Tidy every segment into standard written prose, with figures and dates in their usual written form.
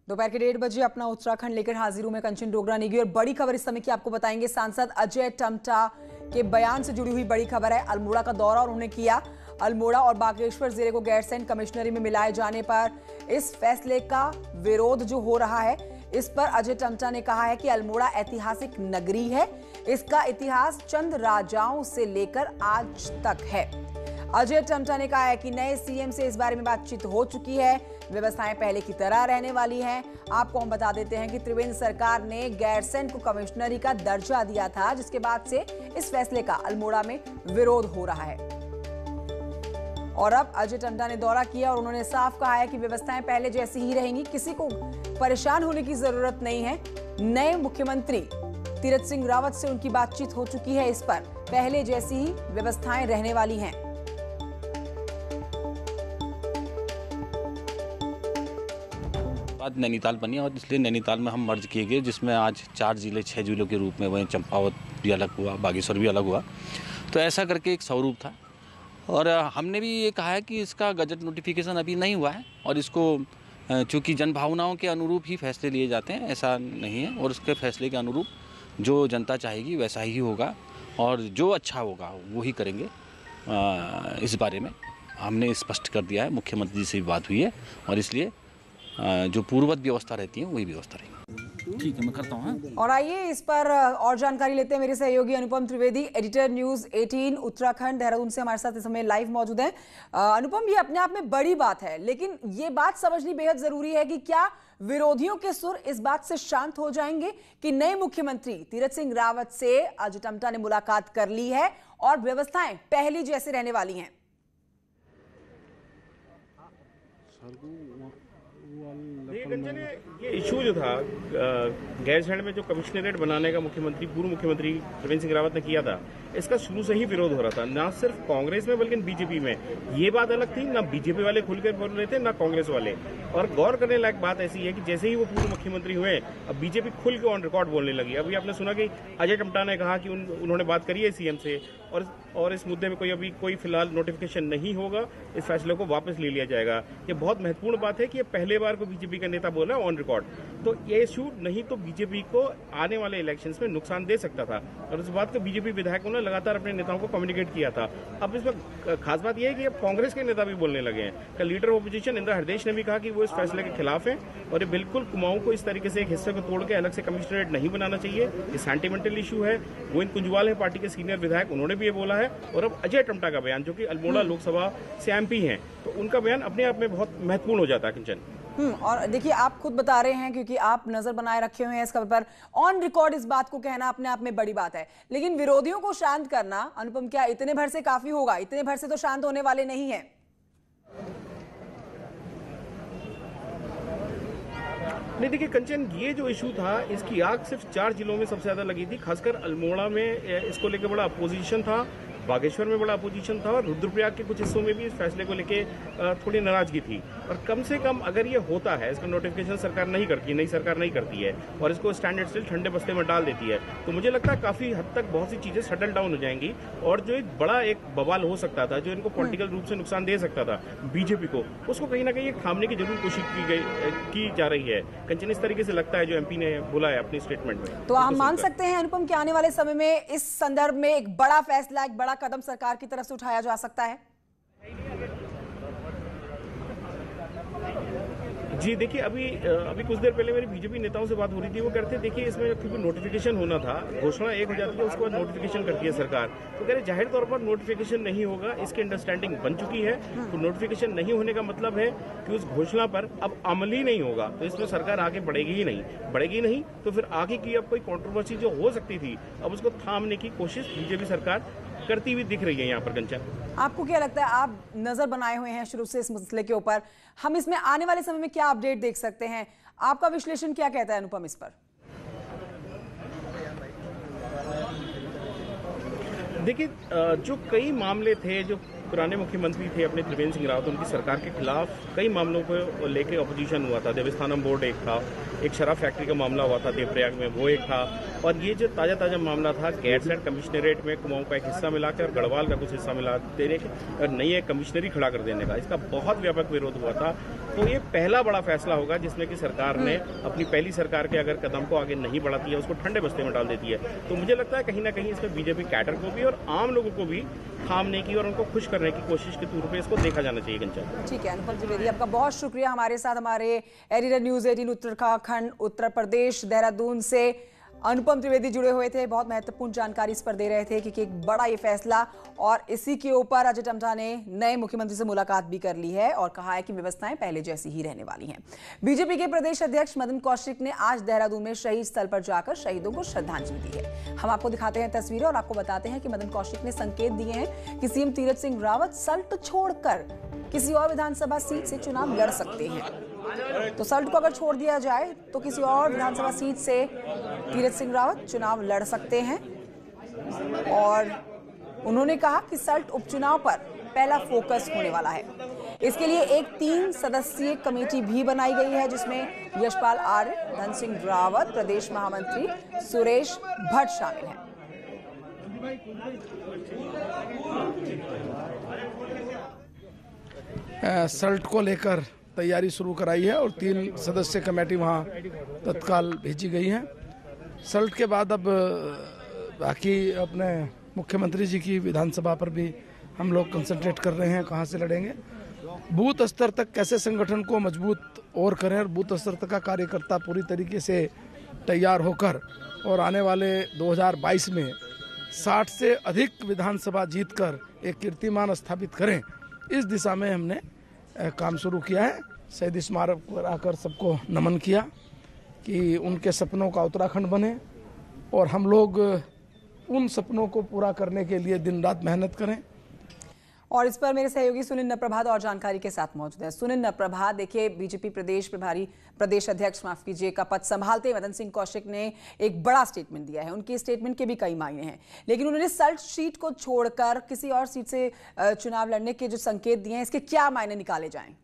दोपहर के 1:30 बजे अपना उत्तराखंड लेकर हाजिर हूं मैं कंचन डोगरा नेगी और बड़ी खबर इस समय की आपको बताएंगे। सांसद अजय टम्टा के बयान से जुड़ी हुई बड़ी खबर है। अल्मोड़ा का दौरा उन्होंने किया। अल्मोड़ा और बागेश्वर जिले को गैरसैंण कमिश्नरी में मिलाए जाने पर इस फैसले का विरोध जो हो रहा है, इस पर अजय टम्टा ने कहा है कि अल्मोड़ा ऐतिहासिक नगरी है, इसका इतिहास चंद राजाओं से लेकर आज तक है। अजय टम्टा ने कहा है कि नए सीएम से इस बारे में बातचीत हो चुकी है, व्यवस्थाएं पहले की तरह रहने वाली हैं। आपको हम बता देते हैं कि त्रिवेंद्र सरकार ने गैरसैंण को कमिश्नरी का दर्जा दिया था, जिसके बाद से इस फैसले का अल्मोड़ा में विरोध हो रहा है। और अब अजय टम्टा ने दौरा किया और उन्होंने साफ कहा है कि व्यवस्थाएं पहले जैसी ही रहेंगी, किसी को परेशान होने की जरूरत नहीं है। नए मुख्यमंत्री तीरथ सिंह रावत से उनकी बातचीत हो चुकी है, इस पर पहले जैसी ही व्यवस्थाएं रहने वाली हैं। बाद नैनीताल बनी और इसलिए नैनीताल में हम मर्ज किए गए, जिसमें आज 4 जिले 6 जिलों के रूप में वहीं चंपावत भी अलग हुआ, बागेश्वर भी अलग हुआ। तो ऐसा करके एक स्वरूप था और हमने भी ये कहा है कि इसका गजट नोटिफिकेशन अभी नहीं हुआ है और इसको चूँकि जनभावनाओं के अनुरूप ही फैसले लिए जाते हैं, ऐसा नहीं है। और उसके फैसले के अनुरूप जो जनता चाहेगी वैसा ही होगा और जो अच्छा होगा वो ही करेंगे। इस बारे में हमने स्पष्ट कर दिया है, मुख्यमंत्री जी से भी बात हुई है और इसलिए जो पूर्ववत व्यवस्था रहती है वही व्यवस्था रहेगी। ठीक है, मैं करता हूँ। और आइए इस पर और जानकारी लेते हैं। मेरे सहयोगी अनुपम त्रिवेदी, एडिटर न्यूज़ 18 उत्तराखंड देहरादून से हमारे साथ इस समय लाइव मौजूद हैं। अनुपम, ये अपने आप में बड़ी बात है, लेकिन ये बात समझनी बेहद जरूरी है कि क्या विरोधियों के सुर इस बात से शांत हो जाएंगे कि नए मुख्यमंत्री तीरथ सिंह रावत से अजय टम्टा ने मुलाकात कर ली है और व्यवस्थाएं पहली जैसे रहने वाली हैं? ये इशू जो था गैरसैंण में जो कमिश्नरेट बनाने का पूर्व मुख्यमंत्री त्रिवेंद्र सिंह रावत ने किया था, इसका शुरू से ही विरोध हो रहा था, ना सिर्फ कांग्रेस में बल्कि बीजेपी में। ये बात अलग थी, ना बीजेपी वाले खुलकर बोल रहे थे ना कांग्रेस वाले। और गौर करने लायक बात ऐसी है कि जैसे ही वो पूर्व मुख्यमंत्री हुए, अब बीजेपी खुल के ऑन रिकॉर्ड बोलने लगी। अभी आपने सुना कि अजय टम्टा ने कहा कि उन्होंने बात करी है सीएम से और इस मुद्दे में कोई फिलहाल नोटिफिकेशन नहीं होगा, इस फैसले को वापस ले लिया जाएगा। ये बहुत महत्वपूर्ण बात है कि ये पहले बार को बीजेपी का नेता बोल रहा है ऑन रिकॉर्ड। तो ये इशू नहीं तो बीजेपी को आने वाले इलेक्शंस में नुकसान दे सकता था और इस बात को बीजेपी विधायकों ने लगातार अपने नेताओं को कम्युनिकेट किया था। अब इसमें खास बात यह है कि अब कांग्रेस के नेता भी बोलने लगे हैं। कल leader of opposition Indira Hridayesh ने भी कहा कि वो इस फैसले के खिलाफ है और ये बिल्कुल कुमाऊं को इस तरीके से एक हिस्से को तोड़ के अलग से कमिश्नरेट नहीं बनाना चाहिए। ये सेंटिमेंटल इशू है। गोविंद कुंजवाल है पार्टी के सीनियर विधायक, उन्होंने भी ये बोला है। और अब अजय टम्टा का बयान, जो कि अल्मोड़ा लोकसभा से एमपी हैं, तो उनका बयान अपने आप में बहुत महत्वपूर्ण हो जाता है कंचन। और देखिए, आप खुद बता रहे हैं क्योंकि आप नजर बनाए रखे हुए हैं इस खबर पर, ऑन रिकॉर्ड इस बात को कहना अपने आप में बड़ी बात है, लेकिन विरोधियों को शांत करना, अनुपम, क्या इतने भर से काफी होगा? इतने भर से तो शांत होने वाले नहीं है। नहीं, देखिए कंचन, ये जो इशू था इसकी आग सिर्फ 4 जिलों में सबसे ज्यादा लगी थी। खासकर अल्मोड़ा में इसको लेकर बड़ा अपोजिशन था, बागेश्वर में बड़ा अपोजिशन था और रुद्रप्रयाग के कुछ हिस्सों में भी इस फैसले को लेके थोड़ी नाराजगी थी। और कम से कम अगर ये होता है, इसका नोटिफिकेशन सरकार नहीं करती, नई सरकार नहीं करती है और इसको स्टैंडर्ड स्टिल ठंडे बस्ते में डाल देती है, तो मुझे लगता है काफी हद तक बहुत सी चीजें सेटल डाउन हो जाएंगी। और जो एक बड़ा एक बवाल हो सकता था, जो इनको पॉलिटिकल रूप से नुकसान दे सकता था बीजेपी को, उसको कहीं ना कहीं थामने की जरूर कोशिश की जा रही है। कंचन, इस तरीके से लगता है जो एमपी ने बोला है अपनी स्टेटमेंट में। तो हम मान सकते हैं अनुपम कि आने वाले समय में इस संदर्भ में एक बड़ा फैसला, एक बड़ा कदम सरकार की तरफ से उठाया जा सकता है? जी देखिए, अभी कुछ देर पहले मेरी बीजेपी नेताओं से बात हो रही थी। वो कहते देखिए, इसमें क्योंकि नोटिफिकेशन होना था, घोषणा एक हो जाती है, उसके बाद नोटिफिकेशन करती है सरकार। तो कह रहे जाहिर तौर पर नोटिफिकेशन नहीं होगा, इसकी अंडरस्टैंडिंग बन चुकी है। तो नोटिफिकेशन नहीं होने का मतलब है कि उस घोषणा पर अब अमल ही नहीं होगा, तो इसमें सरकार आगे बढ़ेगी ही नहीं। तो फिर आगे की अब कोई कंट्रोवर्सी जो हो सकती थी, अब उसको थामने की कोशिश बीजेपी सरकार करती हुई दिख रही है यहाँ पर। कंचन, आपको क्या लगता है, आप नजर बनाए हुए हैं शुरू से इस मसले के ऊपर, हम इसमें आने वाले समय में क्या अपडेट देख सकते हैं? आपका विश्लेषण क्या कहता है अनुपम इस पर? देखिए, जो कई मामले थे, जो पुराने मुख्यमंत्री थे अपने त्रिवेंद्र सिंह रावत, उनकी सरकार के खिलाफ कई मामलों को लेकर अपोजिशन हुआ था। देवस्थानम बोर्ड एक था, एक शराब फैक्ट्री का मामला हुआ था देवप्रयाग में, वो एक था, और ये जो ताज़ा मामला था गैरसैंण कमिश्नरेट में कुमाऊं का एक हिस्सा मिला के और गढ़वाल का कुछ हिस्सा मिला देने के और नई एक कमिश्नरी खड़ा कर देने का, इसका बहुत व्यापक विरोध हुआ था। तो ये पहला बड़ा फैसला होगा जिसमें कि सरकार ने अपनी पहली सरकार के अगर कदम को आगे नहीं बढ़ाती है, उसको ठंडे बस्ते में डाल देती है। तो मुझे लगता है कहीं ना कहीं इसमें बीजेपी कैडर को भी और आम लोगों को भी थामने की और उनको खुश करने की कोशिश के तौर पे इसको देखा जाना चाहिए। कंचन, ठीक है, अनुपम द्विवेदी आपका बहुत शुक्रिया हमारे साथ हमारे एडिटर न्यूज़ 18 उत्तराखंड उत्तर प्रदेश देहरादून से अनुपम त्रिवेदी जुड़े हुए थे। बहुत महत्वपूर्ण जानकारी इस पर दे रहे थे कि एक बड़ा ये फैसला, और इसी के ऊपर अजय टम्टा ने नए मुख्यमंत्री से मुलाकात भी कर ली है और कहा है कि व्यवस्थाएं पहले जैसी ही रहने वाली हैं। बीजेपी के प्रदेश अध्यक्ष मदन कौशिक ने आज देहरादून में शहीद स्थल पर जाकर शहीदों को श्रद्धांजलि दी है। हम आपको दिखाते हैं तस्वीरें और आपको बताते हैं कि मदन कौशिक ने संकेत दिए हैं कि सीएम तीरथ सिंह रावत सल्ट छोड़कर किसी और विधानसभा सीट से चुनाव लड़ सकते हैं। तो सल्ट को अगर छोड़ दिया जाए तो किसी और विधानसभा सीट से तीरथ सिंह रावत चुनाव लड़ सकते हैं, और उन्होंने कहा कि सल्ट उपचुनाव पर पहला फोकस होने वाला है। इसके लिए एक 3 सदस्यीय कमेटी भी बनाई गई है जिसमें यशपाल आर्य, धन सिंह रावत, प्रदेश महामंत्री सुरेश भट्ट शामिल हैं। सल्ट को लेकर तैयारी शुरू कराई है और 3 सदस्य कमेटी वहाँ तत्काल भेजी गई है। सल्ट के बाद अब बाकी अपने मुख्यमंत्री जी की विधानसभा पर भी हम लोग कंसंट्रेट कर रहे हैं, कहाँ से लड़ेंगे, बूथ स्तर तक कैसे संगठन को मजबूत और करें, और बूथ स्तर तक का कार्यकर्ता पूरी तरीके से तैयार होकर और आने वाले 2022 में 60 से अधिक विधानसभा जीतकर एक कीर्तिमान स्थापित करें, इस दिशा में हमने काम शुरू किया है। शहीद स्मारक पर आकर सबको नमन किया कि उनके सपनों का उत्तराखंड बने और हम लोग उन सपनों को पूरा करने के लिए दिन रात मेहनत करें। और इस पर मेरे सहयोगी सुनील नप्रभात और जानकारी के साथ मौजूद हैं। सुनील नप्रभात, देखिए बीजेपी प्रदेश प्रभारी, प्रदेश अध्यक्ष माफ कीजिए, का पद संभालते मदन सिंह कौशिक ने एक बड़ा स्टेटमेंट दिया है। उनके स्टेटमेंट के भी कई मायने हैं, लेकिन उन्होंने सल्ट सीट को छोड़कर किसी और सीट से चुनाव लड़ने के जो संकेत दिए हैं, इसके क्या मायने निकाले जाएं?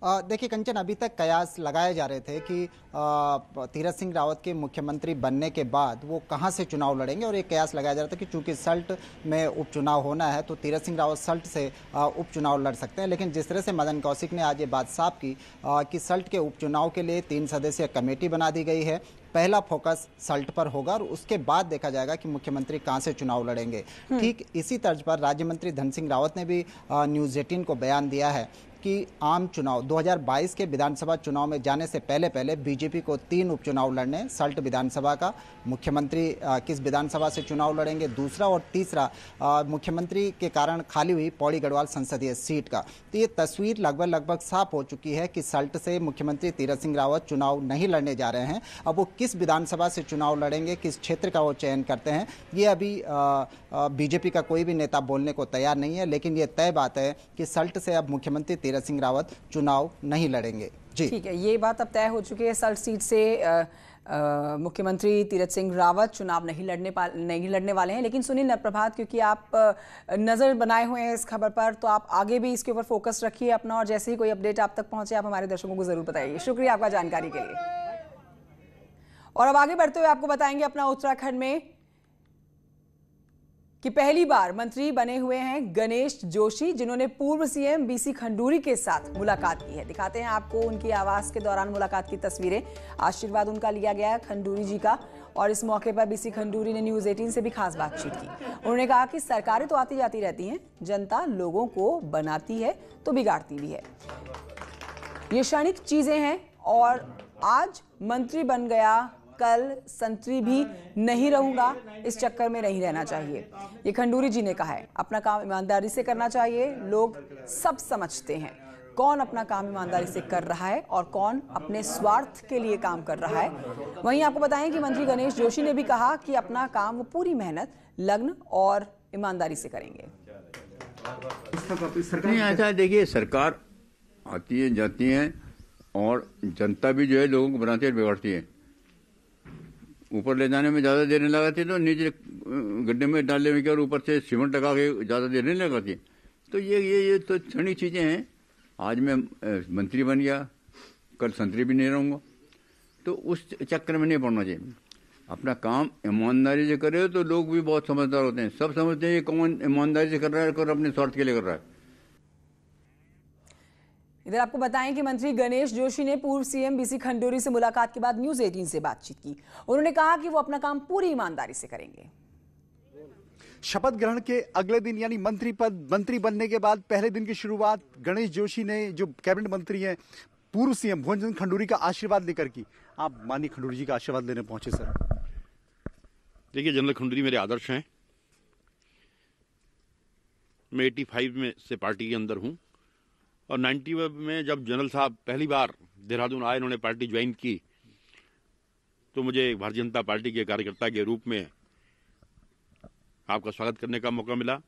देखिए कंचन, अभी तक कयास लगाए जा रहे थे कि तीरथ सिंह रावत के मुख्यमंत्री बनने के बाद वो कहां से चुनाव लड़ेंगे, और एक कयास लगाया जा रहा था कि चूंकि सल्ट में उपचुनाव होना है तो तीरथ सिंह रावत सल्ट से उपचुनाव लड़ सकते हैं। लेकिन जिस तरह से मदन कौशिक ने आज ये बात साफ की कि सल्ट के उपचुनाव के लिए 3 सदस्यीय कमेटी बना दी गई है, पहला फोकस सल्ट पर होगा और उसके बाद देखा जाएगा कि मुख्यमंत्री कहां से चुनाव लड़ेंगे। ठीक इसी तर्ज पर राज्य मंत्री धन सिंह रावत ने भी न्यूज़ 18 को बयान दिया है कि आम चुनाव 2022 के विधानसभा चुनाव में जाने से पहले बीजेपी को 3 उपचुनाव लड़ने, सल्ट विधानसभा का, मुख्यमंत्री किस विधानसभा से चुनाव लड़ेंगे दूसरा, और तीसरा मुख्यमंत्री के कारण खाली हुई पौड़ी गढ़वाल संसदीय सीट का। तो ये तस्वीर लगभग साफ हो चुकी है कि सल्ट से मुख्यमंत्री तीरथ सिंह रावत चुनाव नहीं लड़ने जा रहे हैं। अब वो किस विधानसभा से चुनाव लड़ेंगे, किस क्षेत्र का वो चयन करते हैं, ये अभी बीजेपी का कोई भी नेता बोलने को तैयार नहीं है। लेकिन ये तय बात है कि सल्ट से अब मुख्यमंत्री तीरथ सिंह रावत चुनाव नहीं लड़ेंगे। जी ठीक है, ये बात अब तय हो चुकी है। सल्ट सीट से मुख्यमंत्री तीरथ सिंह रावत चुनाव नहीं लड़ने वाले हैं। लेकिन सुनील नप्रभात, क्योंकि आप नजर बनाए हुए हैं इस खबर पर, तो आप आगे भी इसके ऊपर फोकस रखिए अपना, और जैसे ही कोई अपडेट आप तक पहुंचे आप हमारे दर्शकों को जरूर बताइए। शुक्रिया आपका जानकारी के लिए। और अब आगे बढ़ते हुए आपको बताएंगे अपना उत्तराखंड में कि पहली बार मंत्री बने हुए हैं गणेश जोशी, जिन्होंने पूर्व सीएम बीसी खंडूरी के साथ मुलाकात की है। दिखाते हैं आपको उनकी आवास के दौरान मुलाकात की तस्वीरें। आशीर्वाद उनका लिया गया खंडूरी जी का, और इस मौके पर बीसी खंडूरी ने न्यूज़ 18 से भी खास बातचीत की। उन्होंने कहा कि सरकारें तो आती जाती रहती हैं, जनता लोगों को बनाती है तो बिगाड़ती भी है। ये क्षणिक चीजें हैं, और आज मंत्री बन गया, कल संतरी भी नहीं रहूंगा, इस चक्कर में नहीं रहना चाहिए, ये खंडूरी जी ने कहा है। अपना काम ईमानदारी से करना चाहिए। लोग सब समझते हैं कौन अपना काम ईमानदारी से कर रहा है और कौन अपने स्वार्थ के लिए काम कर रहा है। वहीं आपको बताएं कि मंत्री गणेश जोशी ने भी कहा कि अपना काम वो पूरी मेहनत, लगन और ईमानदारी से करेंगे। नहीं, ऐसा देखिए, सरकार आती है जाती है और जनता भी जो है लोगों को बनाती है बिगाड़ती है। ऊपर ले जाने में ज़्यादा देर नहीं लगाती तो नीचे गड्ढे में डालने में क्या, और ऊपर से सीमेंट लगा के ज़्यादा देर नहीं लगाती। तो ये तो क्षणिक चीज़ें हैं। आज मैं मंत्री बन गया, कल संतरी भी नहीं रहूँगा, तो उस चक्कर में नहीं पड़ना चाहिए। अपना काम ईमानदारी से करे तो लोग भी बहुत समझदार होते हैं। सब समझते हैं ये कौन ईमानदारी से कर रहा है और अपने स्वार्थ के लिए कर रहा है। इधर आपको बताएं कि मंत्री गणेश जोशी ने पूर्व सीएम बीसी खंडूरी से मुलाकात के बाद न्यूज 18 से बातचीत की। उन्होंने कहा कि वो अपना काम पूरी ईमानदारी से करेंगे। शपथ ग्रहण के अगले दिन यानी मंत्री बनने के बाद पहले दिन की शुरुआत गणेश जोशी ने, जो कैबिनेट मंत्री हैं, पूर्व सीएम भुवन चंद्र खंडूरी का आशीर्वाद लेकर की। आप माननीय खंडूरी जी का आशीर्वाद लेने पहुंचे सर। देखिए, जनरल खंडूरी मेरे आदर्श हैं। मैं 85 में से पार्टी के अंदर हूं और 90 में जब जनरल साहब पहली बार देहरादून आए, उन्होंने पार्टी ज्वाइन की, तो मुझे भारतीय जनता पार्टी के कार्यकर्ता के रूप में आपका स्वागत करने का मौका मिला।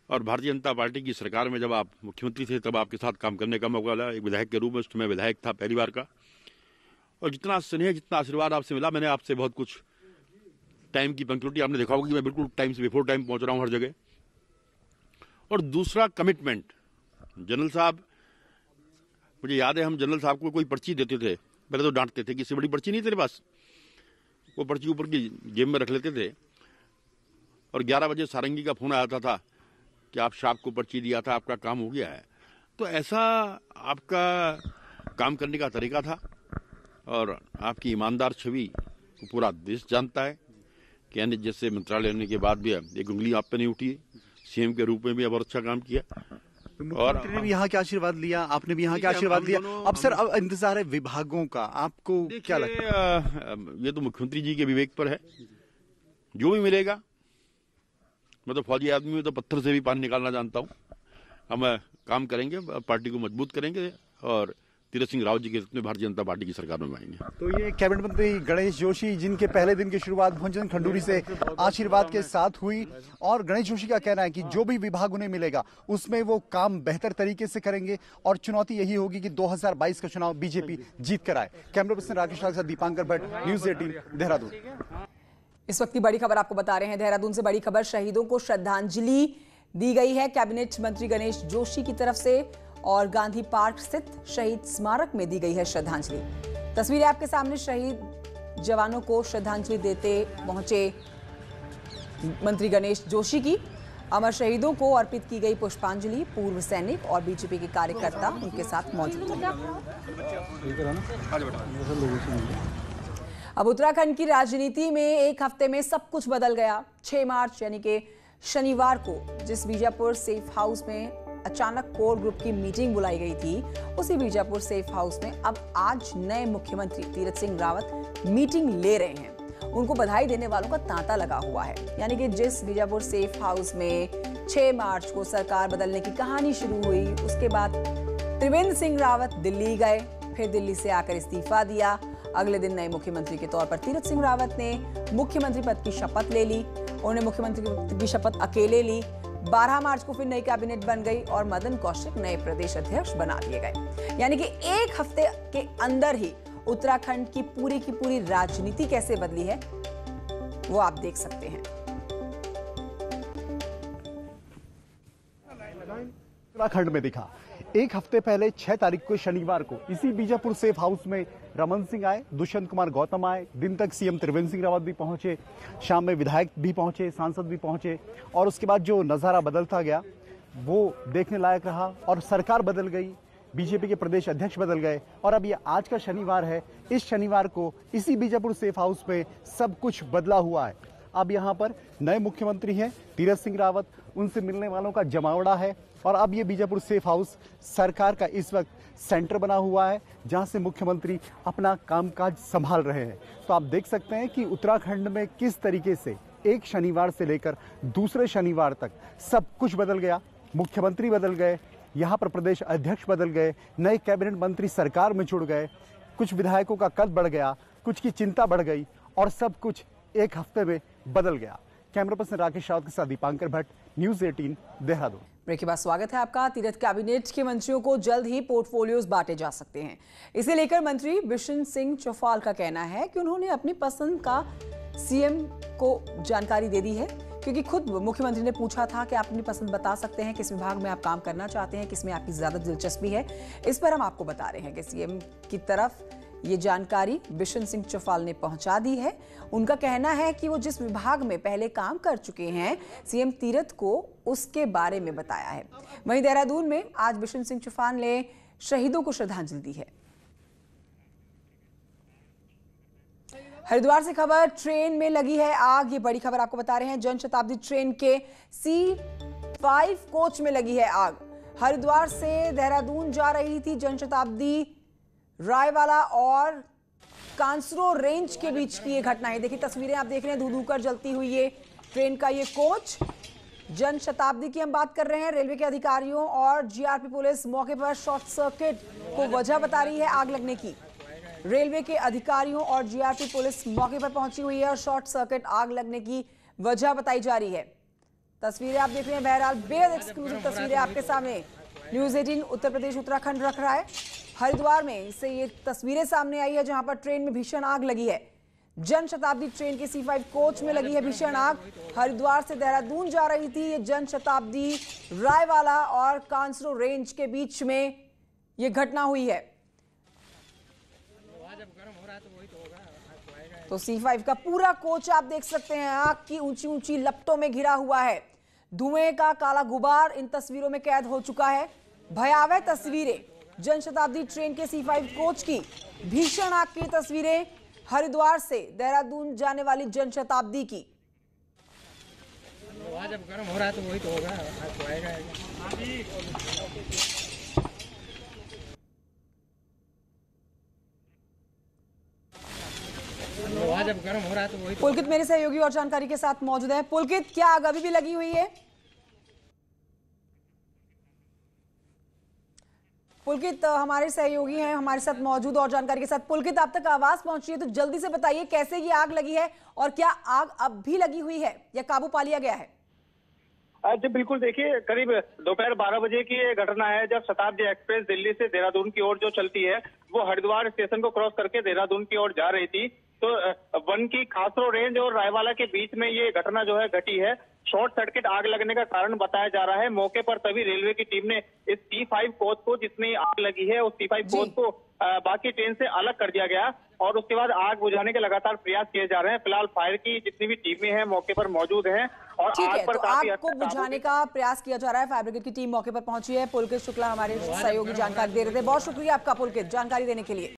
और भारतीय जनता पार्टी की सरकार में जब आप मुख्यमंत्री थे तब आपके साथ काम करने का मौका मिला, एक विधायक के रूप में। उस समय विधायक था पहली बार का, और जितना स्नेह, जितना आशीर्वाद आपसे मिला, मैंने आपसे बहुत कुछ, टाइम की पंक्चुअलिटी आपने देखा होगा कि मैं बिल्कुल टाइम से बिफोर टाइम पहुंच रहा हूं हर जगह। और दूसरा कमिटमेंट, जनरल साहब, मुझे याद है हम जनरल साहब को कोई पर्ची देते थे, पहले तो डांटते थे कि इससे बड़ी पर्ची नहीं तेरे पास, वो पर्ची ऊपर की जेब में रख लेते थे। और 11 बजे सारंगी का फोन आया था कि आप साहब को पर्ची दिया था, आपका काम हो गया है। तो ऐसा आपका काम करने का तरीका था और आपकी ईमानदार छवि को पूरा देश जानता है कि यानी जैसे मंत्रालय लेने के बाद भी एक उंगली आप पे नहीं उठी, सीएम के रूप में भी बहुत अच्छा काम किया। तो मुख्यमंत्री ने भी यहाँ के आशीर्वाद लिया, आपने भी यहाँ के आशीर्वाद लिया। अब सर, अब इंतजार है विभागों का, आपको क्या लगता है? ये तो मुख्यमंत्री जी के विवेक पर है। जो भी मिलेगा, मैं तो फौजी आदमी हूं, तो पत्थर से भी पानी निकालना जानता हूँ। हम काम करेंगे, पार्टी को मजबूत करेंगे और तीरथ सिंह रावत जी के नेतृत्व में भारतीय जनता पार्टी की सरकार में आएंगे। तो ये कैबिनेट मंत्री गणेश जोशी, जिनके पहले दिन की शुरुआत भुवन चंद्र खंडूरी से आशीर्वाद के साथ हुई, और गणेश जोशी का कहना है कि जो भी विभाग उन्हें मिलेगा उसमें वो काम बेहतर तरीके से करेंगे और चुनौती यही होगी कि 2022 का चुनाव बीजेपी जीत कर आए। कैमरा पर्सन राकेश राज के साथ दीपांकर भट्ट, न्यूज 18 देहरादून। इस वक्त की बड़ी खबर आपको बता रहे हैं। देहरादून से बड़ी खबर, शहीदों को श्रद्धांजलि दी गई है कैबिनेट मंत्री गणेश जोशी की तरफ से, और गांधी पार्क स्थित शहीद स्मारक में दी गई है श्रद्धांजलि। तस्वीरें आपके सामने, शहीद जवानों को श्रद्धांजलि देते पहुंचे मंत्री गणेश जोशी की। अमर शहीदों को अर्पित की गई पुष्पांजलि। पूर्व सैनिक और बीजेपी के कार्यकर्ता उनके साथ मौजूद थे। अब उत्तराखंड की राजनीति में एक हफ्ते में सब कुछ बदल गया। 6 मार्च यानी कि शनिवार को जिस बीजापुर सेफ हाउस में अचानक कोर ग्रुप की मीटिंग बुलाई गई थी, उसी बीजापुर सेफ हाउस में अब आज नए मुख्यमंत्री तीरथ सिंह रावत मीटिंग ले रहे हैं। उनको बधाई देने वालों का तांता लगा हुआ है। यानी कि जिस बीजापुर सेफ हाउस में 6 मार्च को सरकार बदलने की कहानी शुरू हुई, उसके बाद त्रिवेंद्र सिंह रावत दिल्ली गए, फिर दिल्ली से आकर इस्तीफा दिया। अगले दिन नए मुख्यमंत्री के तौर पर तीरथ सिंह रावत ने मुख्यमंत्री पद की शपथ ले ली। उन्होंने मुख्यमंत्री की शपथ अकेले ली। 12 मार्च को फिर नई कैबिनेट बन गई और मदन कौशिक नए प्रदेश अध्यक्ष बना दिए गए। यानी कि एक हफ्ते के अंदर ही उत्तराखंड की पूरी राजनीति कैसे बदली है वो आप देख सकते हैं। उत्तराखंड में दिखा। एक हफ्ते पहले 6 तारीख को शनिवार को इसी बीजापुर सेफ हाउस में रमन सिंह आए, दुष्यंत कुमार गौतम आए, दिन तक सीएम त्रिवेंद्र सिंह रावत भी पहुंचे, शाम में विधायक भी पहुंचे, सांसद भी पहुंचे, और उसके बाद जो नज़ारा बदलता गया वो देखने लायक रहा। और सरकार बदल गई, बीजेपी के प्रदेश अध्यक्ष बदल गए, और अब ये आज का शनिवार है। इस शनिवार को इसी बीजापुर सेफ हाउस में सब कुछ बदला हुआ है। अब यहाँ पर नए मुख्यमंत्री हैं तीरथ सिंह रावत, उनसे मिलने वालों का जमावड़ा है, और अब ये बीजापुर सेफ हाउस सरकार का इस वक्त सेंटर बना हुआ है जहां से मुख्यमंत्री अपना कामकाज संभाल रहे हैं। तो आप देख सकते हैं कि उत्तराखंड में किस तरीके से एक शनिवार से लेकर दूसरे शनिवार तक सब कुछ बदल गया। मुख्यमंत्री बदल गए, यहाँ पर प्रदेश अध्यक्ष बदल गए, नए कैबिनेट मंत्री सरकार में जुड़ गए, कुछ विधायकों का कद बढ़ गया, कुछ की चिंता बढ़ गई, और सब कुछ एक हफ्ते में बदल गया। कैमरा पर्सन राकेश रावत के साथ दीपांकर भट्ट, न्यूज 18 देहरादून। ब्रेक के बाद स्वागत है आपका। तीरथ कैबिनेट के मंत्रियों को जल्द ही पोर्टफोलियोज बांटे जा सकते हैं। इसे लेकर मंत्री बिशन सिंह चौफाल का कहना है कि उन्होंने अपनी पसंद का सीएम को जानकारी दे दी है। क्योंकि खुद मुख्यमंत्री ने पूछा था कि आप अपनी पसंद बता सकते हैं, किस विभाग में आप काम करना चाहते हैं, किस में आपकी ज्यादा दिलचस्पी है। इस पर हम आपको बता रहे हैं कि सीएम की तरफ ये जानकारी बिशन सिंह चौफाल ने पहुंचा दी है। उनका कहना है कि वो जिस विभाग में पहले काम कर चुके हैं, सीएम तीरथ को उसके बारे में बताया है। वहीं देहरादून में आज बिशन सिंह चौफाल ने शहीदों को श्रद्धांजलि दी है। हरिद्वार से खबर, ट्रेन में लगी है आग। ये बड़ी खबर आपको बता रहे हैं। जनशताब्दी ट्रेन के C5 कोच में लगी है आग। हरिद्वार से देहरादून जा रही थी जनशताब्दी, रायवाला और कांसरो रेंज के बीच की ये घटना है। देखिए तस्वीरें आप देख रहे हैं, धू धू कर जलती हुई ये ट्रेन का ये कोच। जनशताब्दी की हम बात कर रहे हैं। रेलवे के अधिकारियों और जीआरपी पुलिस मौके पर शॉर्ट सर्किट को वजह बता रही है आग लगने की। रेलवे के अधिकारियों और जीआरपी पुलिस मौके पर पहुंची हुई है और शॉर्ट सर्किट आग लगने की वजह बताई जा रही है। तस्वीरें आप देख रहे हैं, बहरहाल बेहद एक्सक्लूसिव तस्वीरें आपके सामने न्यूज़ 18 उत्तर प्रदेश उत्तराखंड रख रहा है। हरिद्वार में से ये तस्वीरें सामने आई है जहां पर ट्रेन में भीषण आग लगी है। जनशताब्दी ट्रेन के C5 कोच में लगी है भीषण आग। हरिद्वार से देहरादून जा रही थी ये जनशताब्दी, रायवाला और कांसरो रेंज के बीच में ये घटना हुई है। तो C5 का पूरा कोच आप देख सकते हैं, आग की ऊंची ऊंची लपटों में घिरा हुआ है। धुएं का काला गुबार इन तस्वीरों में कैद हो चुका है। भयावह तस्वीरें जनशताब्दी ट्रेन के C5 कोच की, भीषण आग की तस्वीरें हरिद्वार से देहरादून जाने वाली जनशताब्दी की। जब गर्म हो रहा है तो वही तो होगा, तो आएगा। जब गर्म हो रहा है तो वही तो। पुलकित मेरे सहयोगी और जानकारी के साथ मौजूद है। पुलकित, क्या आग अभी भी लगी हुई है? पुलकित हमारे सहयोगी हैं हमारे साथ मौजूद और जानकारी के साथ। पुलकित, आप तक आवाज पहुंची है तो जल्दी से बताइए कैसे ये आग लगी है और क्या आग अब भी लगी हुई है या काबू पा लिया गया है? जी बिल्कुल, देखिए करीब दोपहर 12 बजे की ये घटना है जब शताब्दी एक्सप्रेस दिल्ली से देहरादून की ओर जो चलती है वो हरिद्वार स्टेशन को क्रॉस करके देहरादून की ओर जा रही थी। तो वन की कांसरो रेंज और रायवाला के बीच में ये घटना जो है घटी है। शॉर्ट सर्किट आग लगने का कारण बताया जा रहा है। मौके पर तभी रेलवे की टीम ने इस C5 कोच को, जिसमें आग लगी है उस C5 कोच को बाकी ट्रेन से अलग कर दिया गया और उसके बाद आग बुझाने के लगातार प्रयास किए जा रहे हैं। फिलहाल फायर की जितनी भी टीमें हैं मौके पर मौजूद हैं और आग पर काफी आग को बुझाने का प्रयास किया जा रहा है। फायर ब्रिगेड की टीम मौके पर पहुंची है। पुलकित शुक्ला हमारे सहयोगी जानकारी दे रहे थे। बहुत शुक्रिया आपका पुलकित, जानकारी देने के लिए।